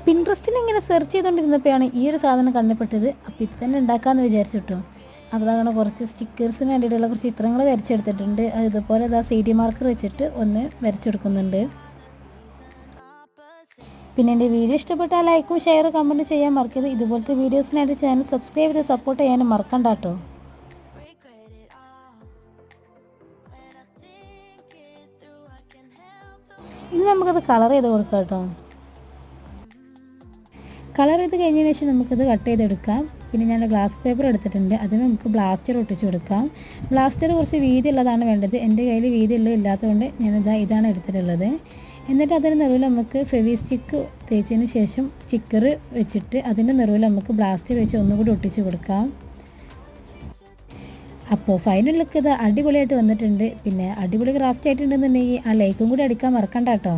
പിൻട്രസ്റ്റിൽ ഇങ്ങനെ സെർച്ച് ചെയ്തുകൊണ്ടിരുന്നപ്പോഴാണ് ഈ ഒരു സാധനം കണ്ടുപെട്ടത്. അപ്പോൾ ഇത് തന്നെ ഉണ്ടാക്കാമെന്ന് വിചാരിച്ചു കേട്ടോ. അപ്പോൾ അതാണ് കുറച്ച് സ്റ്റിക്കേഴ്സിന് വേണ്ടിയിട്ടുള്ള കുറച്ച് ചിത്രങ്ങൾ വരച്ചെടുത്തിട്ടുണ്ട്. അത് ഇതുപോലെ അതാ CD മാർക്കർ വെച്ചിട്ട് ഒന്ന് വരച്ചെടുക്കുന്നുണ്ട്. പിന്നെ എൻ്റെ വീഡിയോ ഇഷ്ടപ്പെട്ടാൽ ലൈക്കും ഷെയർ കമൻറ്റ് ചെയ്യാൻ മറക്കരുത്. ഇതുപോലത്തെ വീഡിയോസിനായിട്ട് ചാനൽ സബ്സ്ക്രൈബ് ചെയ്ത് സപ്പോർട്ട് ചെയ്യാനും മറക്കണ്ട കേട്ടോ. ഇനി നമുക്കത് കളർ ചെയ്ത് കൊടുക്കാം കേട്ടോ. കളർ ചെയ്ത് കഴിഞ്ഞതിന് ശേഷം നമുക്കത് കട്ട് ചെയ്തെടുക്കാം. പിന്നെ ഞാൻ ഗ്ലാസ് പേപ്പർ എടുത്തിട്ടുണ്ട്. അതിന് നമുക്ക് ബ്ലാസ്റ്റർ ഒട്ടിച്ച് കൊടുക്കാം. ബ്ലാസ്റ്റർ കുറച്ച് വീതിയുള്ളതാണ് വേണ്ടത്. എൻ്റെ കയ്യിൽ വീതിയുള്ളത് ഇല്ലാത്തതുകൊണ്ട് ഇതാണ് എടുത്തിട്ടുള്ളത്. എന്നിട്ട് അതിന് നിറവിൽ നമുക്ക് ഫെവി സ്റ്റിക്ക് തേച്ചതിന് ശേഷം സ്റ്റിക്കർ വെച്ചിട്ട് അതിൻ്റെ നിറവിൽ നമുക്ക് ബ്ലാസ്റ്റർ വെച്ച് ഒന്നുകൂടി ഒട്ടിച്ച് കൊടുക്കാം. അപ്പോൾ ഫൈനൽ ലുക്ക് ഇത് അടിപൊളിയായിട്ട് വന്നിട്ടുണ്ട്. പിന്നെ അടിപൊളി ക്രാഫ്റ്റ് ആയിട്ടുണ്ടെന്നുണ്ടെങ്കിൽ ആ ലൈക്കും കൂടി അടിക്കാൻ മറക്കണ്ട കേട്ടോ.